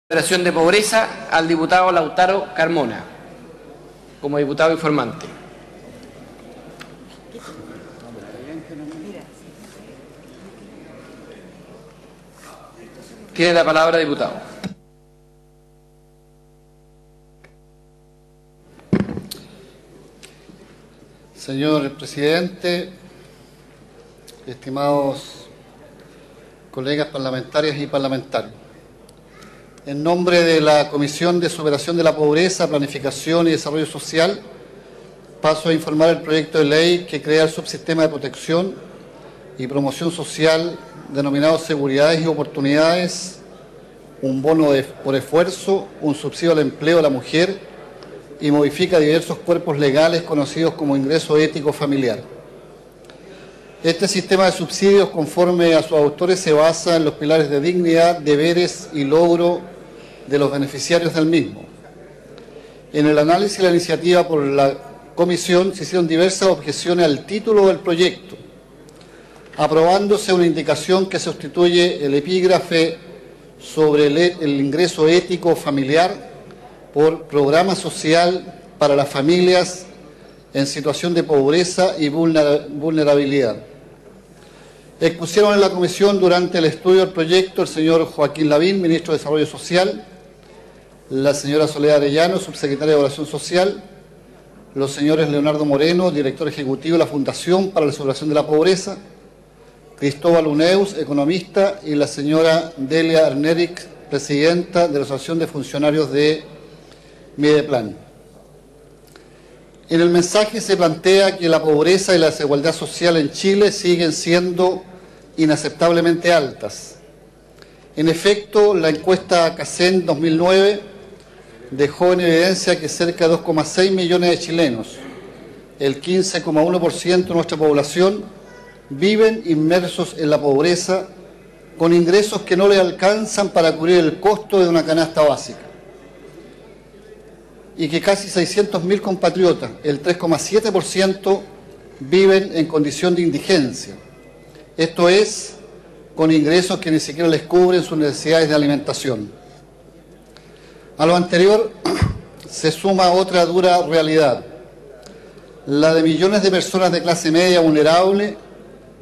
Federación de Pobreza al diputado Lautaro Carmona, como diputado informante. Tiene la palabra, diputado. Señor presidente, estimados colegas parlamentarias y parlamentarios, en nombre de la Comisión de Superación de la Pobreza, Planificación y Desarrollo Social, paso a informar el proyecto de ley que crea el subsistema de protección y promoción social denominado Seguridades y Oportunidades, un bono por esfuerzo, un subsidio al empleo de la mujer y modifica diversos cuerpos legales conocidos como ingreso ético familiar. Este sistema de subsidios, conforme a sus autores, se basa en los pilares de dignidad, deberes y logro de los beneficiarios del mismo. En el análisis de la iniciativa por la Comisión se hicieron diversas objeciones al título del proyecto, aprobándose una indicación que sustituye el epígrafe sobre el ingreso ético familiar por programa social para las familias en situación de pobreza y vulnerabilidad. Expusieron en la Comisión durante el estudio del proyecto el señor Joaquín Lavín, ministro de Desarrollo Social, la señora Soledad Arellano, subsecretaria de Evaluación Social, los señores Leonardo Moreno, director ejecutivo de la Fundación para la Superación de la Pobreza, Cristóbal Uneus, economista, y la señora Delia Arneric, presidenta de la Asociación de Funcionarios de Mideplan. En el mensaje se plantea que la pobreza y la desigualdad social en Chile siguen siendo inaceptablemente altas. En efecto, la encuesta CACEN 2009 dejó en evidencia que cerca de 2,6 millones de chilenos, el 15,1% de nuestra población, viven inmersos en la pobreza con ingresos que no les alcanzan para cubrir el costo de una canasta básica. Y que casi 600.000 compatriotas, el 3,7%, viven en condición de indigencia. Esto es, con ingresos que ni siquiera les cubren sus necesidades de alimentación. A lo anterior se suma otra dura realidad, la de millones de personas de clase media vulnerable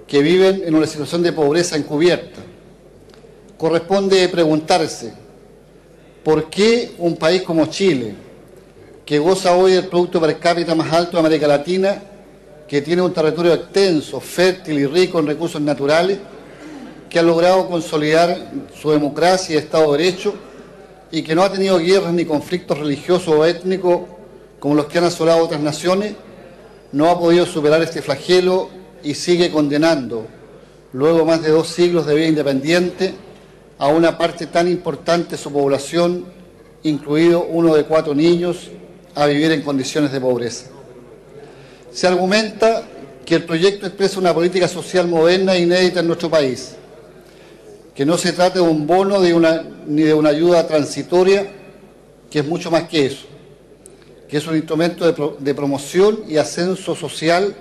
que viven en una situación de pobreza encubierta. Corresponde preguntarse, ¿por qué un país como Chile, que goza hoy del producto per cápita más alto de América Latina, que tiene un territorio extenso, fértil y rico en recursos naturales, que ha logrado consolidar su democracia y Estado de Derecho, y que no ha tenido guerras ni conflictos religiosos o étnicos como los que han asolado otras naciones, no ha podido superar este flagelo y sigue condenando, luego más de 2 siglos de vida independiente, a una parte tan importante de su población, incluido 1 de 4 niños, a vivir en condiciones de pobreza. Se argumenta que el proyecto expresa una política social moderna e inédita en nuestro país, que no se trata de un bono ni de una ayuda transitoria, que es mucho más que eso, que es un instrumento de promoción y ascenso social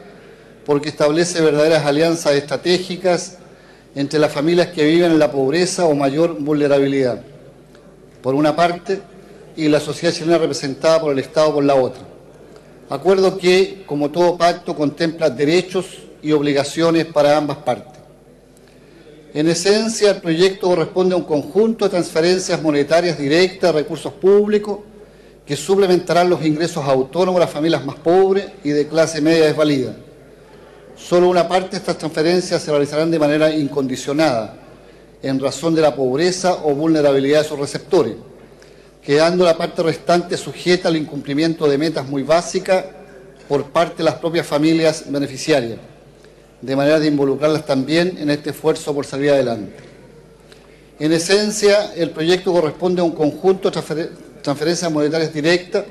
porque establece verdaderas alianzas estratégicas entre las familias que viven en la pobreza o mayor vulnerabilidad, por una parte, y la sociedad chilena representada por el Estado por la otra. Acuerdo que, como todo pacto, contempla derechos y obligaciones para ambas partes. En esencia, el proyecto corresponde a un conjunto de transferencias monetarias directas de recursos públicos que suplementarán los ingresos autónomos de las familias más pobres y de clase media desvalida. Solo una parte de estas transferencias se realizarán de manera incondicionada, en razón de la pobreza o vulnerabilidad de sus receptores, quedando la parte restante sujeta al incumplimiento de metas muy básicas por parte de las propias familias beneficiarias, de manera de involucrarlas también en este esfuerzo por salir adelante. En esencia, el proyecto corresponde a un conjunto de transferencias monetarias directas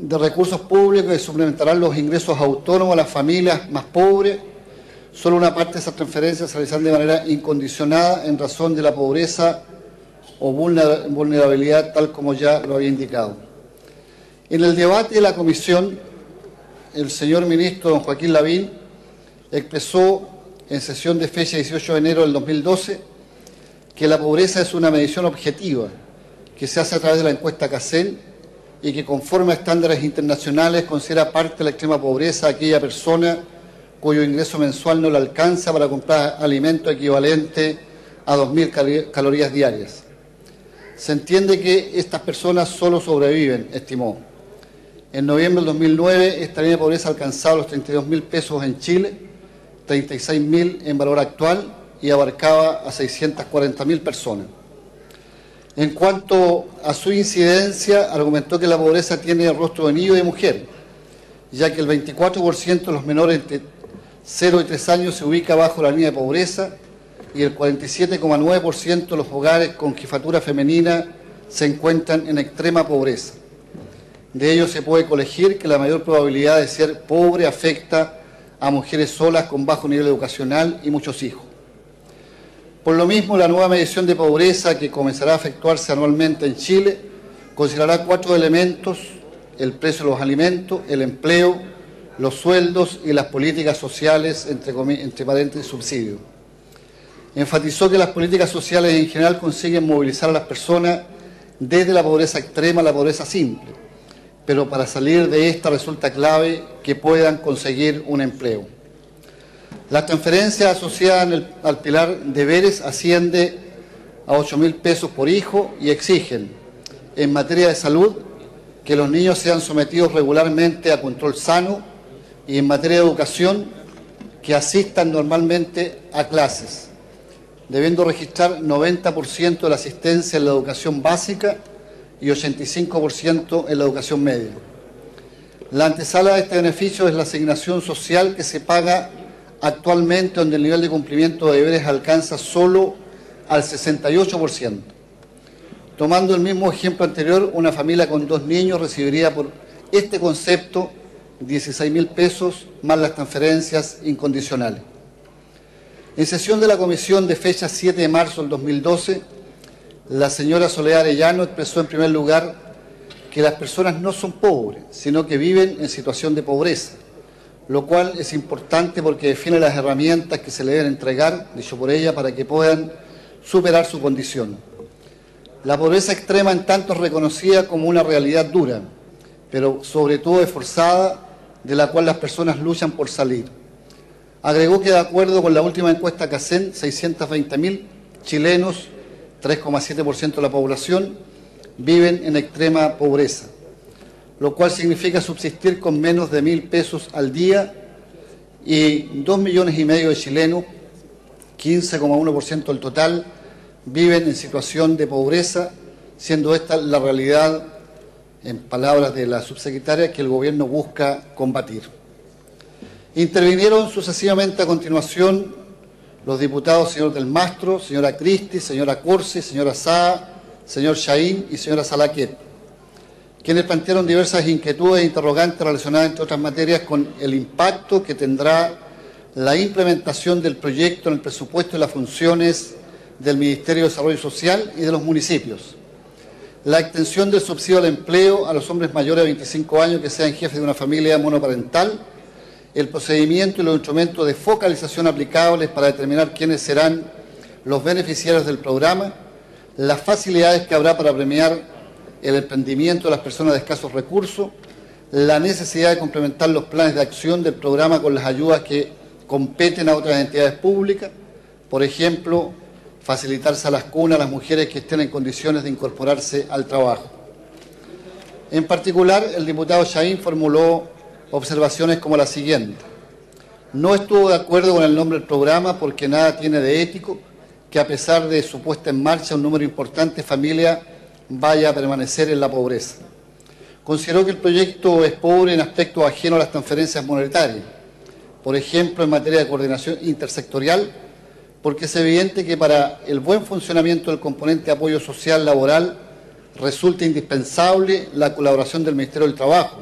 de recursos públicos que suplementarán los ingresos autónomos a las familias más pobres. Solo una parte de esas transferencias se realizarán de manera incondicionada en razón de la pobreza o vulnerabilidad, tal como ya lo había indicado. En el debate de la Comisión, el señor ministro don Joaquín Lavín expresó en sesión de fecha 18 de enero del 2012 que la pobreza es una medición objetiva que se hace a través de la encuesta CACEN y que conforme a estándares internacionales considera parte de la extrema pobreza a aquella persona cuyo ingreso mensual no le alcanza para comprar alimento equivalente a 2.000 calorías diarias. Se entiende que estas personas solo sobreviven, estimó. En noviembre del 2009, esta línea de pobreza ha alcanzado los 32.000 pesos en Chile, 36.000 en valor actual y abarcaba a 640.000 personas. En cuanto a su incidencia, argumentó que la pobreza tiene el rostro de niño y de mujer, ya que el 24% de los menores entre 0 y 3 años se ubica bajo la línea de pobreza y el 47,9% de los hogares con jefatura femenina se encuentran en extrema pobreza. De ello se puede colegir que la mayor probabilidad de ser pobre afecta a mujeres solas con bajo nivel educacional y muchos hijos. Por lo mismo, la nueva medición de pobreza que comenzará a efectuarse anualmente en Chile considerará 4 elementos: el precio de los alimentos, el empleo, los sueldos y las políticas sociales, entre paréntesis, subsidios. Enfatizó que las políticas sociales en general consiguen movilizar a las personas desde la pobreza extrema a la pobreza simple, pero para salir de esta resulta clave que puedan conseguir un empleo. Las transferencias asociadas al pilar deberes asciende a 8.000 pesos por hijo y exigen, en materia de salud, que los niños sean sometidos regularmente a control sano y en materia de educación, que asistan normalmente a clases, debiendo registrar 90% de la asistencia en la educación básica y 85% en la educación media. La antesala de este beneficio es la asignación social que se paga actualmente, donde el nivel de cumplimiento de deberes alcanza solo al 68%. Tomando el mismo ejemplo anterior, una familia con 2 niños recibiría por este concepto 16.000 pesos más las transferencias incondicionales. En sesión de la Comisión de fecha 7 de marzo del 2012, la señora Soledad Arellano expresó en primer lugar que las personas no son pobres, sino que viven en situación de pobreza, lo cual es importante porque define las herramientas que se le deben entregar, dicho por ella, para que puedan superar su condición. La pobreza extrema en tanto es reconocida como una realidad dura, pero sobre todo esforzada, de la cual las personas luchan por salir. Agregó que de acuerdo con la última encuesta CACEN, 620.000 chilenos, 3,7% de la población, viven en extrema pobreza, lo cual significa subsistir con menos de 1.000 pesos al día, y 2,5 millones de chilenos, 15,1% del total, viven en situación de pobreza, siendo esta la realidad, en palabras de la subsecretaria, que el gobierno busca combatir. Intervinieron sucesivamente a continuación los diputados señor Del Mastro, señora Cristi, señora Corsi, señora Saa, señor Chaín y señora Salaquet, quienes plantearon diversas inquietudes e interrogantes relacionadas, entre otras materias, con el impacto que tendrá la implementación del proyecto en el presupuesto y las funciones del Ministerio de Desarrollo Social y de los municipios, la extensión del subsidio al empleo a los hombres mayores de 25 años que sean jefes de una familia monoparental, el procedimiento y los instrumentos de focalización aplicables para determinar quiénes serán los beneficiarios del programa, las facilidades que habrá para premiar el emprendimiento de las personas de escasos recursos, la necesidad de complementar los planes de acción del programa con las ayudas que competen a otras entidades públicas, por ejemplo, facilitarse a las cunas a las mujeres que estén en condiciones de incorporarse al trabajo. En particular, el diputado Chaín formuló observaciones como la siguiente: no estuvo de acuerdo con el nombre del programa porque nada tiene de ético que, a pesar de su puesta en marcha, un número importante de familias vaya a permanecer en la pobreza. Consideró que el proyecto es pobre en aspectos ajenos a las transferencias monetarias, por ejemplo, en materia de coordinación intersectorial, porque es evidente que para el buen funcionamiento del componente de apoyo social laboral resulta indispensable la colaboración del Ministerio del Trabajo,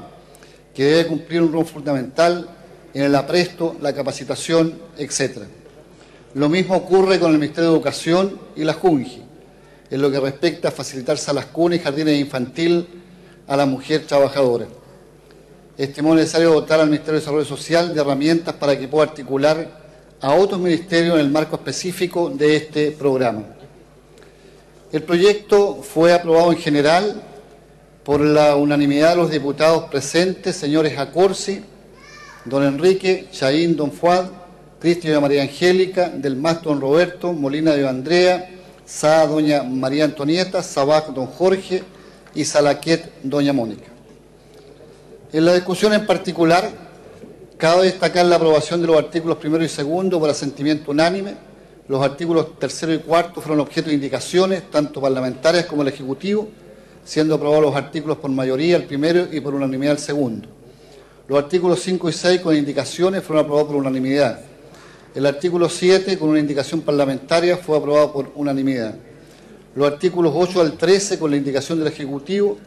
que debe cumplir un rol fundamental en el apresto, la capacitación, etc. Lo mismo ocurre con el Ministerio de Educación y la JUNGI, en lo que respecta a facilitar salas cunas y jardines infantiles a la mujer trabajadora. Estimó necesario dotar al Ministerio de Desarrollo Social de herramientas para que pueda articular a otros ministerios en el marco específico de este programa. El proyecto fue aprobado en general por la unanimidad de los diputados presentes, señores Accorsi, don Enrique, Chaín, don Fuad, Cristian María Angélica, Del Mas don Roberto, Molina de Andrea, Sá doña María Antonieta, Sabac don Jorge y Salaquet doña Mónica. En la discusión en particular, cabe destacar la aprobación de los artículos 1 y 2 por asentimiento unánime. Los artículos 3 y 4 fueron objeto de indicaciones, tanto parlamentarias como del Ejecutivo, siendo aprobados los artículos por mayoría el primero y por unanimidad el segundo. Los artículos 5 y 6 con indicaciones fueron aprobados por unanimidad. El artículo 7 con una indicación parlamentaria fue aprobado por unanimidad. Los artículos 8 al 13 con la indicación del Ejecutivo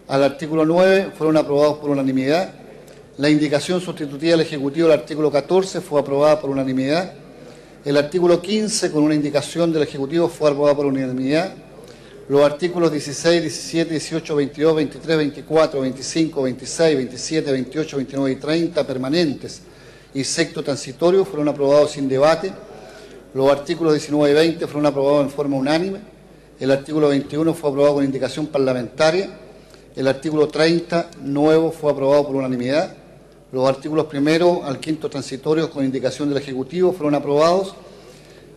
al artículo 9 fueron aprobados por unanimidad. La indicación sustitutiva del Ejecutivo al artículo 14 fue aprobada por unanimidad. El artículo 15 con una indicación del Ejecutivo fue aprobado por unanimidad. Los artículos 16, 17, 18, 22, 23, 24, 25, 26, 27, 28, 29 y 30 permanentes y sexto transitorio fueron aprobados sin debate. Los artículos 19 y 20 fueron aprobados en forma unánime. El artículo 21 fue aprobado con indicación parlamentaria. El artículo 30 nuevo fue aprobado por unanimidad. Los artículos 1 al 5 transitorios con indicación del Ejecutivo fueron aprobados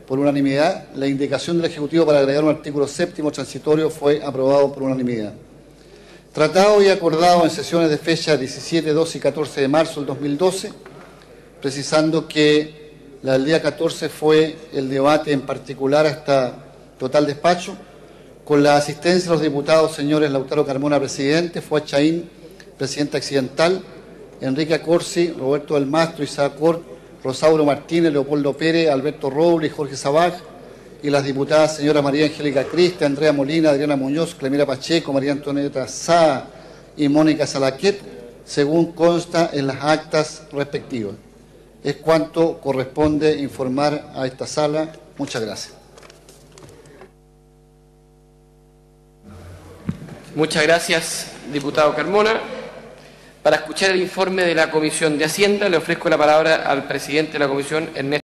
por unanimidad. La indicación del Ejecutivo para agregar un artículo 7 transitorio fue aprobado por unanimidad. Tratado y acordado en sesiones de fecha 17, 12 y 14 de marzo del 2012, precisando que la del día 14 fue el debate en particular hasta total despacho, con la asistencia de los diputados señores Lautaro Carmona, presidente, Fuad Chaín, presidente accidental, Enrique Accorsi, Roberto del Mastro, Isaac Cort, Rosauro Martínez, Leopoldo Pérez, Alberto Robles y Jorge Sabaj, y las diputadas señora María Angélica Criste, Andrea Molina, Adriana Muñoz, Clemira Pacheco, María Antonieta Sá y Mónica Salaquet, según consta en las actas respectivas. Es cuanto corresponde informar a esta sala. Muchas gracias. Muchas gracias, diputado Carmona. Para escuchar el informe de la Comisión de Hacienda, le ofrezco la palabra al presidente de la Comisión, Ernesto.